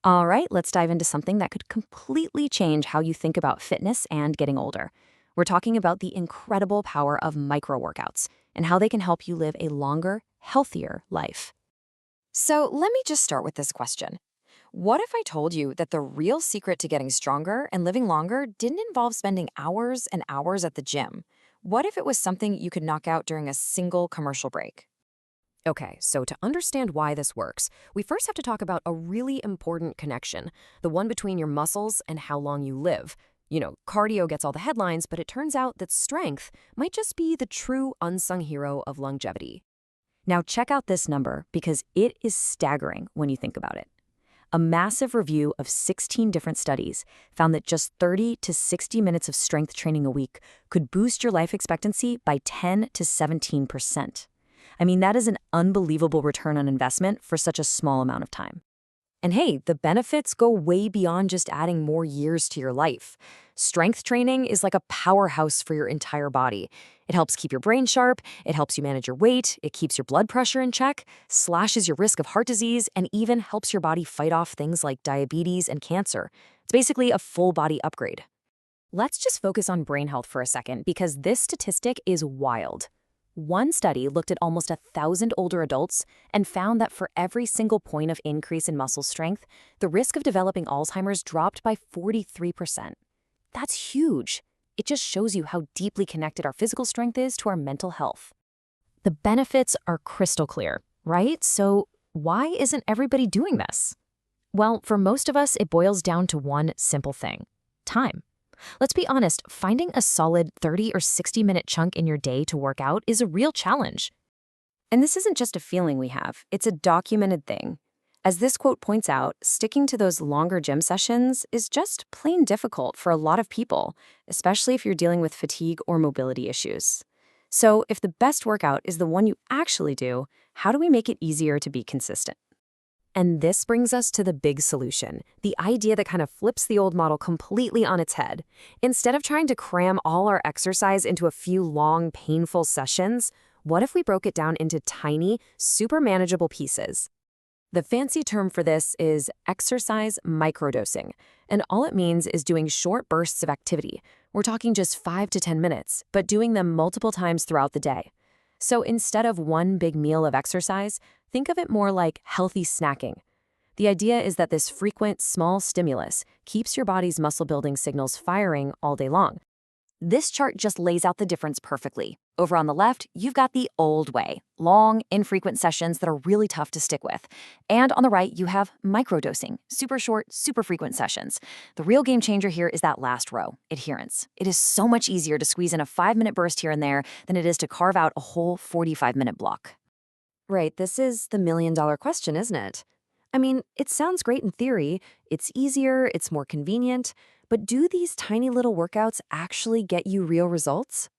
All right, let's dive into something that could completely change how you think about fitness and getting older. We're talking about the incredible power of micro workouts and how they can help you live a longer, healthier life. So let me just start with this question. What if I told you that the real secret to getting stronger and living longer didn't involve spending hours and hours at the gym? What if it was something you could knock out during a single commercial break? Okay, so to understand why this works, we first have to talk about a really important connection, the one between your muscles and how long you live. Cardio gets all the headlines, but it turns out that strength might just be the true unsung hero of longevity. Now, check out this number because it is staggering when you think about it. A massive review of 16 different studies found that just 30 to 60 minutes of strength training a week could boost your life expectancy by 10 to 17%. I mean, that is an unbelievable return on investment for such a small amount of time. And hey, the benefits go way beyond just adding more years to your life. Strength training is like a powerhouse for your entire body. It helps keep your brain sharp, it helps you manage your weight, it keeps your blood pressure in check, slashes your risk of heart disease, and even helps your body fight off things like diabetes and cancer. It's basically a full body upgrade. Let's just focus on brain health for a second because this statistic is wild. One study looked at almost 1,000 older adults and found that for every single point of increase in muscle strength, the risk of developing Alzheimer's dropped by 43%. That's huge. It just shows you how deeply connected our physical strength is to our mental health. The benefits are crystal clear, right? So why isn't everybody doing this? Well, for most of us, it boils down to one simple thing: time. Let's be honest, finding a solid 30 or 60-minute chunk in your day to work out is a real challenge. And this isn't just a feeling we have, it's a documented thing. As this quote points out, sticking to those longer gym sessions is just plain difficult for a lot of people, especially if you're dealing with fatigue or mobility issues. So if the best workout is the one you actually do, how do we make it easier to be consistent? And this brings us to the big solution, the idea that kind of flips the old model completely on its head. Instead of trying to cram all our exercise into a few long, painful sessions, what if we broke it down into tiny, super manageable pieces? The fancy term for this is exercise microdosing, and all it means is doing short bursts of activity. We're talking just 5 to 10 minutes, but doing them multiple times throughout the day. So instead of one big meal of exercise, think of it more like healthy snacking. The idea is that this frequent, small stimulus keeps your body's muscle-building signals firing all day long. This chart just lays out the difference perfectly. Over on the left, you've got the old way, long, infrequent sessions that are really tough to stick with. And on the right, you have microdosing, super short, super frequent sessions. The real game changer here is that last row, adherence. It is so much easier to squeeze in a 5-minute burst here and there than it is to carve out a whole 45-minute block. Right, this is the million-dollar question, isn't it? I mean, it sounds great in theory, it's easier, it's more convenient, but do these tiny little workouts actually get you real results?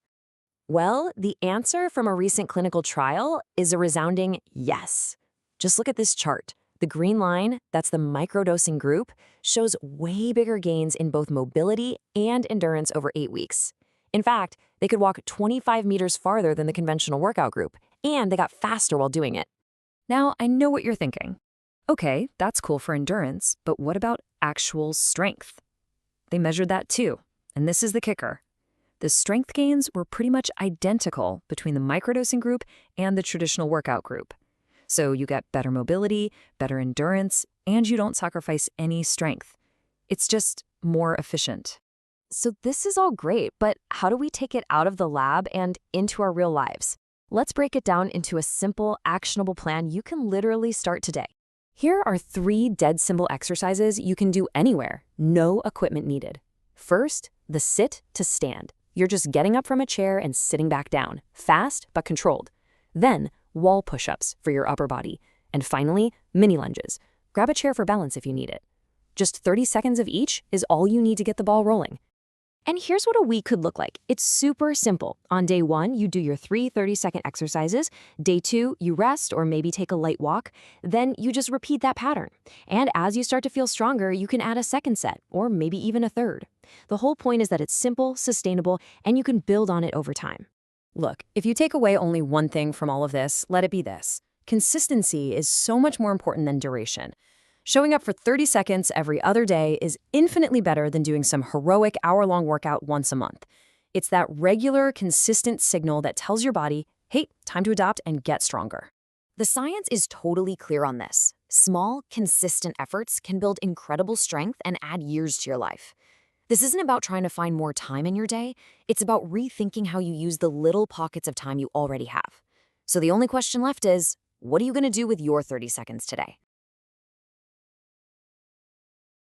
Well, the answer from a recent clinical trial is a resounding yes. Just look at this chart. The green line, that's the microdosing group, shows way bigger gains in both mobility and endurance over 8 weeks. In fact, they could walk 25 meters farther than the conventional workout group, and they got faster while doing it. Now, I know what you're thinking. Okay, that's cool for endurance, but what about actual strength? They measured that too, and this is the kicker. The strength gains were pretty much identical between the microdosing group and the traditional workout group. So you get better mobility, better endurance, and you don't sacrifice any strength. It's just more efficient. So this is all great, but how do we take it out of the lab and into our real lives? Let's break it down into a simple, actionable plan you can literally start today. Here are 3 dead simple exercises you can do anywhere, no equipment needed. First, the sit to stand. You're just getting up from a chair and sitting back down, fast but controlled. Then, wall push-ups for your upper body. And finally, mini lunges. Grab a chair for balance if you need it. Just 30 seconds of each is all you need to get the ball rolling. And here's what a week could look like. It's super simple. On day 1, you do your 3 30-second exercises. Day 2, you rest or maybe take a light walk. Then you just repeat that pattern. And as you start to feel stronger, you can add a second set or maybe even a third. The whole point is that it's simple, sustainable, and you can build on it over time. Look, if you take away only one thing from all of this, let it be this. Consistency is so much more important than duration. Showing up for 30 seconds every other day is infinitely better than doing some heroic hour-long workout once a month. It's that regular, consistent signal that tells your body, hey, time to adopt and get stronger. The science is totally clear on this. Small, consistent efforts can build incredible strength and add years to your life. This isn't about trying to find more time in your day. It's about rethinking how you use the little pockets of time you already have. So the only question left is, what are you going to do with your 30 seconds today?